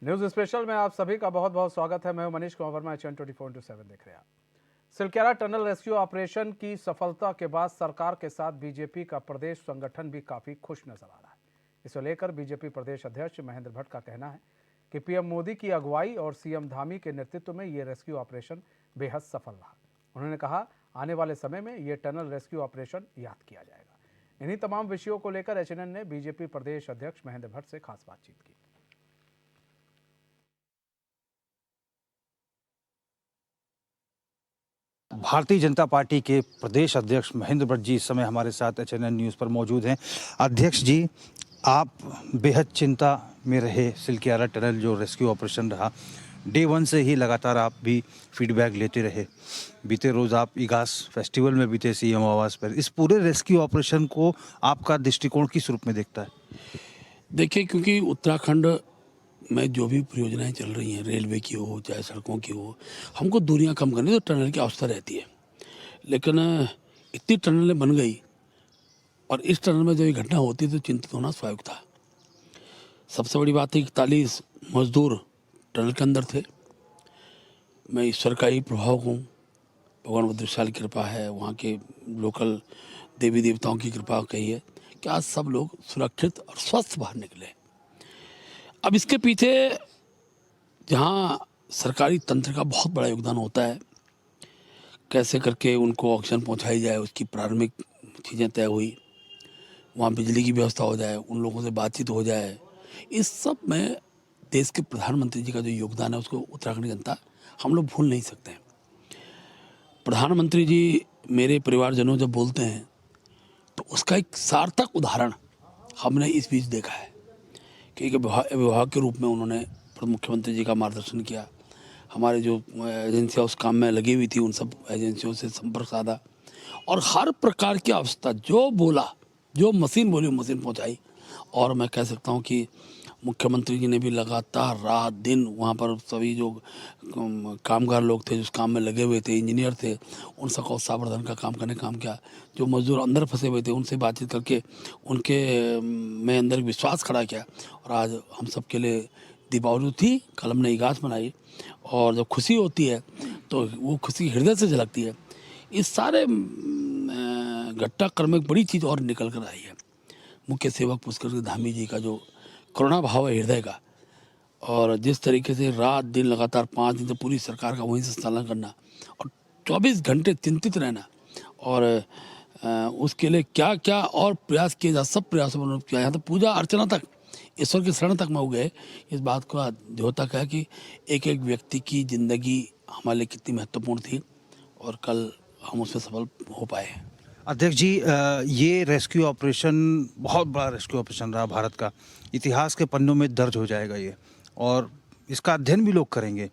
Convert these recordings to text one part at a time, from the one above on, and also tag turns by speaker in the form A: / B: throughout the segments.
A: News special में आप सभी का बहुत बहुत स्वागत है। मैं हूं मनीष कुमार वर्मा, चैनल 24/7 देख रहे हैं आप। सिलक्यारा टनल रेस्क्यू ऑपरेशन की सफलता के बाद सरकार के साथ बीजेपी का प्रदेश संगठन भी काफी खुश नजर आ रहा है। इसे लेकर बीजेपी प्रदेश अध्यक्ष महेंद्र भट्ट का कहना है कि पीएम मोदी की अगुवाई और सीएम धामी के नेतृत्व में ये रेस्क्यू ऑपरेशन बेहद सफल रहा। उन्होंने कहा, आने वाले समय में ये टनल रेस्क्यू ऑपरेशन याद किया जाएगा। इन्हीं तमाम विषयों को लेकर एचएनएन ने बीजेपी प्रदेश अध्यक्ष महेंद्र भट्ट से खास बातचीत की।
B: भारतीय जनता पार्टी के प्रदेश अध्यक्ष महेंद्र भट्ट जी इस समय हमारे साथ एचएनएन न्यूज़ पर मौजूद हैं। अध्यक्ष जी, आप बेहद चिंता में रहे। सिलक्यारा टनल जो रेस्क्यू ऑपरेशन रहा, डे वन से ही लगातार आप भी फीडबैक लेते रहे। बीते रोज़ आप इगास फेस्टिवल में भी थे सीएम आवास पर। इस पूरे रेस्क्यू ऑपरेशन को आपका दृष्टिकोण किस रूप में देखता है?
C: देखिए, क्योंकि उत्तराखंड में जो भी परियोजनाएं चल रही हैं, रेलवे की हो चाहे सड़कों की हो, हमको दूरियां कम करनी तो टनल की आवश्यकता रहती है। लेकिन इतनी टनलें बन गई और इस टनल में जब ये घटना होती है तो चिंतित होना स्वाभाविक था। सबसे बड़ी बात है, 41 मजदूर टनल के अंदर थे। मैं ईश्वर का ही प्रभाव हूँ, भगवान बुद्धिशाल की कृपा है, वहाँ के लोकल देवी देवताओं की कृपा कही है कि आज सब लोग सुरक्षित और स्वस्थ बाहर निकले। अब इसके पीछे जहाँ सरकारी तंत्र का बहुत बड़ा योगदान होता है, कैसे करके उनको ऑक्सीजन पहुँचाई जाए, उसकी प्रारंभिक चीज़ें तय हुई, वहाँ बिजली की व्यवस्था हो जाए, उन लोगों से बातचीत हो जाए, इस सब में देश के प्रधानमंत्री जी का जो योगदान है उसको उत्तराखंड की जनता हम लोग भूल नहीं सकते हैं। प्रधानमंत्री जी मेरे परिवारजनों जब बोलते हैं तो उसका एक सार्थक उदाहरण हमने इस बीच देखा है कि एक विभाग के रूप में उन्होंने मुख्यमंत्री जी का मार्गदर्शन किया। हमारे जो एजेंसियाँ उस काम में लगी हुई थी, उन सब एजेंसियों से संपर्क साधा और हर प्रकार की आवश्यकता जो बोला, जो मशीन बोली, मशीन पहुंचाई। और मैं कह सकता हूं कि मुख्यमंत्री जी ने भी लगातार रात दिन वहां पर सभी जो कामगार लोग थे, जिस काम में लगे हुए थे, इंजीनियर थे, उन सबका उत्साहवर्धन का काम करने काम किया। जो मजदूर अंदर फंसे हुए थे उनसे बातचीत करके उनके में अंदर विश्वास खड़ा किया। और आज हम सब के लिए दीपावली थी, कल हमने इगास मनाई और जब खुशी होती है तो वो खुशी हृदय से झलकती है। इस सारे घटनाक्रम में एक बड़ी चीज़ और निकल कर आई है, मुख्य सेवक पुष्कर धामी जी का जो करुणा भाव है हृदय का, और जिस तरीके से रात दिन लगातार 5 दिन से पूरी सरकार का वहीं से संचालन करना और 24 घंटे चिंतित रहना और उसके लिए क्या क्या और प्रयास किए जा, सब प्रयासों में किया, यहाँ तो पूजा अर्चना तक, ईश्वर की शरण तक में हो गए। इस बात का द्योतक है कि एक एक व्यक्ति की ज़िंदगी हमारे लिए कितनी महत्वपूर्ण थी और कल हम उसमें सफल हो पाए।
B: अध्यक्ष जी, ये रेस्क्यू ऑपरेशन बहुत बड़ा रेस्क्यू ऑपरेशन रहा भारत का। इतिहास के पन्नों में दर्ज हो जाएगा ये, और इसका अध्ययन भी लोग करेंगे।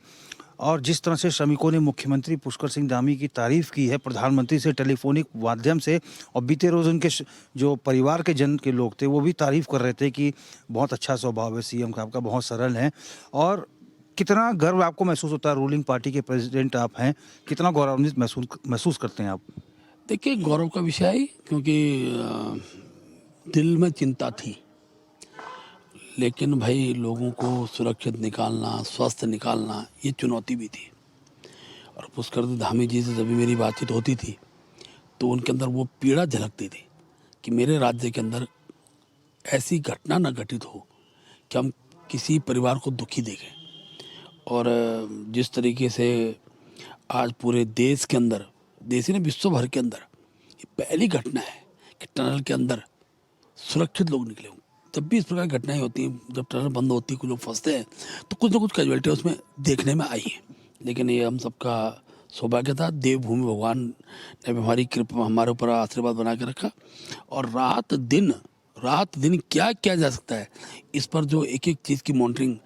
B: और जिस तरह से श्रमिकों ने मुख्यमंत्री पुष्कर सिंह धामी की तारीफ की है प्रधानमंत्री से टेलीफोनिक माध्यम से, और बीते रोज उनके जो परिवार के जन के लोग थे वो भी तारीफ कर रहे थे कि बहुत अच्छा स्वभाव है सीएम का, आपका बहुत सरल है। और कितना गर्व आपको महसूस होता है, रूलिंग पार्टी के प्रेसिडेंट आप हैं, कितना गौरवान्वित महसूस करते हैं आप?
C: देखिए, गौरव का विषय है क्योंकि दिल में चिंता थी, लेकिन भाई लोगों को सुरक्षित निकालना, स्वस्थ निकालना, ये चुनौती भी थी। और पुष्कर धामी जी से जब भी मेरी बातचीत होती थी तो उनके अंदर वो पीड़ा झलकती थी कि मेरे राज्य के अंदर ऐसी घटना न घटित हो कि हम किसी परिवार को दुखी देखें। और जिस तरीके से आज पूरे देश के अंदर, देश ही नहीं विश्व भर के अंदर ये पहली घटना है कि टनल के अंदर सुरक्षित लोग निकले हों। जब भी इस प्रकार की घटनाएं होती हैं, जब टनल बंद होती है, कुछ लोग फंसते हैं, तो कुछ ना कुछ कैजुअलिटी उसमें देखने में आई है। लेकिन ये हम सबका सौभाग्य था, देवभूमि भगवान ने हमारी कृपा, हमारे ऊपर आशीर्वाद बना के रखा। और रात दिन क्या किया जा सकता है, इस पर जो एक एक चीज़ की मॉनिटरिंग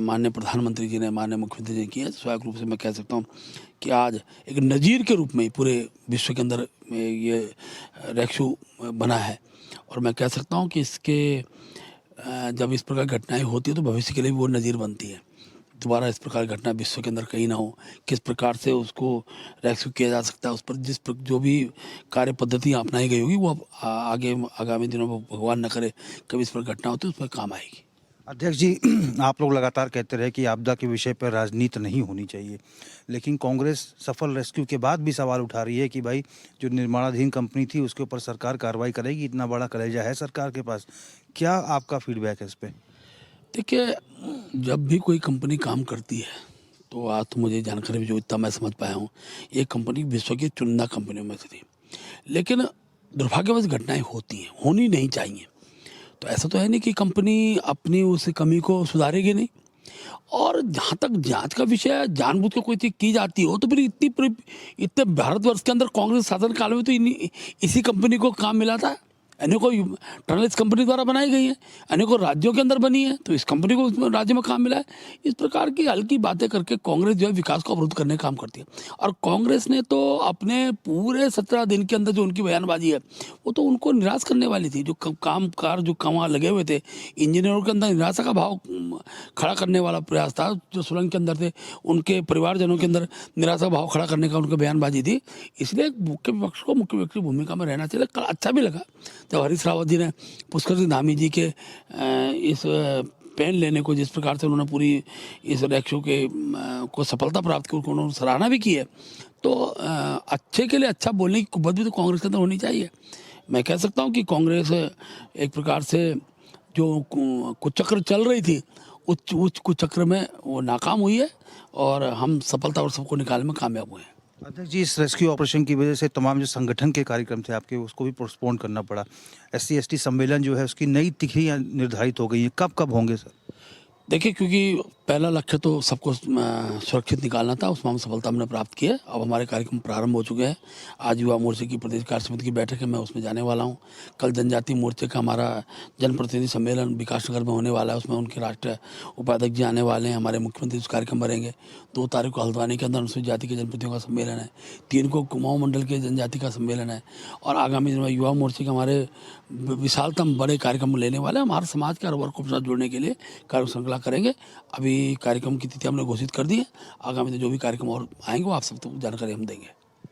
C: माननीय प्रधानमंत्री जी ने, माननीय मुख्यमंत्री जी ने की है, स्वाभाविक रूप से मैं कह सकता हूँ कि आज एक नज़ीर के रूप में ही पूरे विश्व के अंदर ये रेस्क्यू बना है। और मैं कह सकता हूँ कि इसके जब इस प्रकार घटनाएं होती है तो भविष्य के लिए भी वो नज़ीर बनती है। दोबारा इस प्रकार की घटना विश्व के अंदर कहीं ना हो, किस प्रकार से उसको रेस्क्यू किया जा सकता है, उस पर जो भी कार्य पद्धतियाँ अपनाई गई होगी वो आगे आगामी दिनों में भगवान न करे कभी इस पर घटना होती है, उस पर काम आएगी।
B: अध्यक्ष जी, आप लोग लगातार कहते रहे कि आपदा के विषय पर राजनीति नहीं होनी चाहिए, लेकिन कांग्रेस सफल रेस्क्यू के बाद भी सवाल उठा रही है कि भाई जो निर्माणाधीन कंपनी थी उसके ऊपर सरकार कार्रवाई करेगी, इतना बड़ा कलेजा है सरकार के पास। क्या आपका फीडबैक है इस पे?
C: देखिए, जब भी कोई कंपनी काम करती है तो आज तो मुझे जानकारी भी जो इतना मैं समझ पाया हूँ, ये कंपनी विश्व की चुनिंदा कंपनियों में से थी। लेकिन दुर्भाग्यवश घटनाएं होती हैं, होनी नहीं चाहिए। तो ऐसा तो है नहीं कि कंपनी अपनी उस कमी को सुधारेगी नहीं। और जहाँ तक जांच का विषय है, जानबूझ के कोई चीज़ की जाती हो तो फिर इतने भारतवर्ष के अंदर कांग्रेस शासन काल में तो इसी कंपनी को काम मिला था। अनेकों टनल इस कंपनी द्वारा बनाई गई है, अनेकों राज्यों के अंदर बनी है, तो इस कंपनी को उस राज्य में काम मिला है। इस प्रकार की हल्की बातें करके कांग्रेस जो है विकास को अवरुद्ध करने का काम करती है। और कांग्रेस ने तो अपने पूरे 17 दिन के अंदर जो उनकी बयानबाजी है वो तो उनको निराश करने वाली थी। जो कामकार जो काम लगे हुए थे, इंजीनियरों के अंदर निराशा का भाव खड़ा करने वाला प्रयास था। जो सुरंग के अंदर थे, उनके परिवारजनों के अंदर निराशा का भाव खड़ा करने का उनकी बयानबाजी थी। इसलिए मुख्य विपक्ष को मुख्य विपक्ष की भूमिका में रहना चाहिए। कल अच्छा भी लगा जब हरीश रावत जी ने पुष्कर सिंह धामी जी के इस पेन लेने को, जिस प्रकार से उन्होंने पूरी इस रेस्क्यू के को सफलता प्राप्त की, उन्होंने सराहना भी की है। तो अच्छे के लिए अच्छा बोलने की कुव्वत भी तो कांग्रेस के अंदर होनी चाहिए। मैं कह सकता हूँ कि कांग्रेस एक प्रकार से जो कुचक्र चल रही थी, उस कुचक्र में वो नाकाम हुई है और हम सफलता और सबको निकालने में कामयाब हुए हैं।
B: अध्यक्ष जी, इस रेस्क्यू ऑपरेशन की वजह से तमाम जो संगठन के कार्यक्रम थे आपके, उसको भी पोस्टपोन करना पड़ा। SC ST सम्मेलन जो है उसकी नई तिथियां निर्धारित हो गई हैं, कब कब होंगे सर?
C: देखिए, क्योंकि पहला लक्ष्य तो सबको सुरक्षित निकालना था, उसमें हम सफलता हमने प्राप्त की है। अब हमारे कार्यक्रम प्रारंभ हो चुके हैं। आज युवा मोर्चे की प्रदेश कार्य समिति की बैठक है, मैं उसमें जाने वाला हूँ। कल जनजातीय मोर्चे का हमारा जनप्रतिनिधि सम्मेलन विकासनगर में होने वाला है, उसमें उनके राष्ट्रीय उपाध्यक्ष जी आने वाले हैं, हमारे मुख्यमंत्री उस कार्यक्रम में रहेंगे। 2 तारीख को हल्द्वानी के अंदर अनुसूचित जाति के जनप्रतिनिधियों का सम्मेलन है। 3 को कुमाऊं मंडल के जनजाति का सम्मेलन है। और आगामी दिनों में युवा मोर्चे के हमारे विशालतम बड़े कार्यक्रम लेने वाले हैं। हमारे समाज के हर वर्ग को साथ जोड़ने के लिए कार्य श्रृंखला करेंगे। अभी कार्यक्रम की तिथि हमने घोषित कर दी है। आगामी दिन जो भी कार्यक्रम और आएंगे वो आप सबको जानकारी हम देंगे।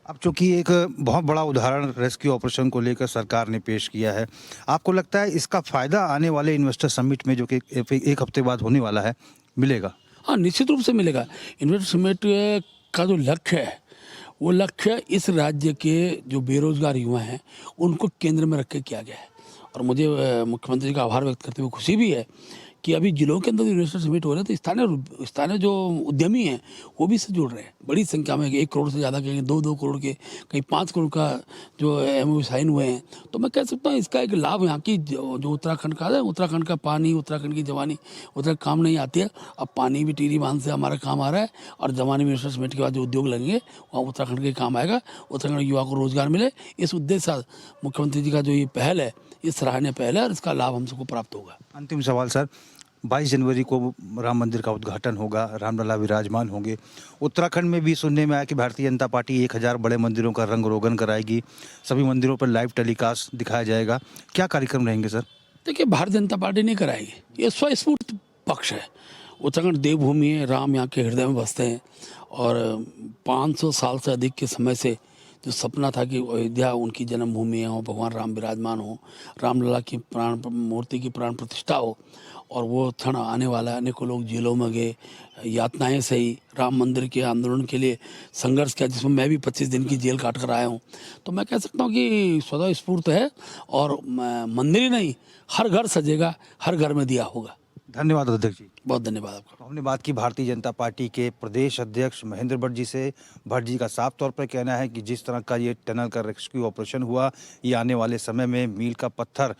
B: अब चूंकि एक बहुत बड़ा उदाहरण रेस्क्यू ऑपरेशन को लेकर सरकार ने पेश किया है, आपको लगता है इसका फायदा आने वाले इन्वेस्टर समिट में जो कि एक हफ्ते बाद होने वाला है, मिलेगा?
C: हाँ, निश्चित रूप से मिलेगा। इन्वेस्टर समिट का जो लक्ष्य है, वो लक्ष्य इस राज्य के जो बेरोजगार युवा हैं उनको केंद्र में रख के किया गया है। और मुझे मुख्यमंत्री का आभार व्यक्त करते हुए खुशी भी है कि अभी जिलों के अंदर इन्वेस्टर समिट हो रहे हैं तो स्थानीय जो उद्यमी हैं वो भी इससे जुड़ रहे हैं। बड़ी संख्या में 1 करोड़ से ज़्यादा के, 2 करोड़ के, कहीं 5 करोड़ का जो MOU साइन हुए हैं। तो मैं कह सकता हूँ इसका एक लाभ यहाँ की जो उत्तराखंड का है, उत्तराखंड का पानी, उत्तराखंड की जवानी उतना काम नहीं आती है। अब पानी भी टिहरी बांध से हमारा काम आ रहा है और जवानी में इन्वेस्टर समिट के बाद जो उद्योग लगेंगे वहाँ उत्तराखंड के काम आएगा, उत्तराखंड के युवा को रोजगार मिले। इस उद्देश्य से मुख्यमंत्री जी का जो ये पहल है, ये सराहनीय पहल है और इसका लाभ हम सबको प्राप्त होगा।
B: अंतिम सवाल सर, 22 जनवरी को राम मंदिर का उद्घाटन होगा, रामलला विराजमान होंगे। उत्तराखंड में भी सुनने में आया कि भारतीय जनता पार्टी 1000 बड़े मंदिरों का रंग रोगन कराएगी, सभी मंदिरों पर लाइव टेलीकास्ट दिखाया जाएगा। क्या कार्यक्रम रहेंगे सर?
C: देखिए, भारतीय जनता पार्टी नहीं कराएगी, ये स्वस्फूर्त पक्ष है। उत्तराखंड देवभूमि है, राम यहाँ के हृदय में बसते हैं और 500 साल से अधिक के समय से जो सपना था कि अयोध्या उनकी जन्मभूमि हो, भगवान राम विराजमान हो, रामलला की प्राण मूर्ति की प्राण प्रतिष्ठा हो, और वो क्षण आने वाला है। अनेकों लोग जेलों में गए, यातनाएं सही, राम मंदिर के आंदोलन के लिए संघर्ष किया, जिसमें मैं भी 25 दिन की जेल काट कर आया हूँ। तो मैं कह सकता हूँ कि स्वतः स्फूर्त है और मंदिर ही नहीं, हर घर सजेगा, हर घर में दिया होगा।
B: धन्यवाद अध्यक्ष जी।
C: बहुत धन्यवाद आपका।
B: हमने बात की भारतीय जनता पार्टी के प्रदेश अध्यक्ष महेंद्र भट्ट जी से। भट्ट जी का साफ तौर पर कहना है कि जिस तरह का ये टनल का रेस्क्यू ऑपरेशन हुआ, ये आने वाले समय में मील का पत्थर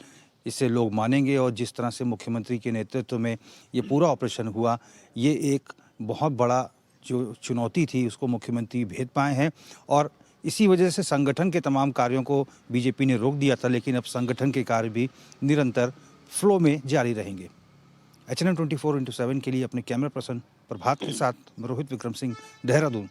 B: इसे लोग मानेंगे। और जिस तरह से मुख्यमंत्री के नेतृत्व में ये पूरा ऑपरेशन हुआ, ये एक बहुत बड़ा जो चुनौती थी उसको मुख्यमंत्री भेद पाए हैं। और इसी वजह से संगठन के तमाम कार्यों को बीजेपी ने रोक दिया था, लेकिन अब संगठन के कार्य भी निरंतर फ्लो में जारी रहेंगे। HNM 24/7 के लिए अपने कैमरा पर्सन प्रभात के साथ रोहित विक्रम सिंह, देहरादून।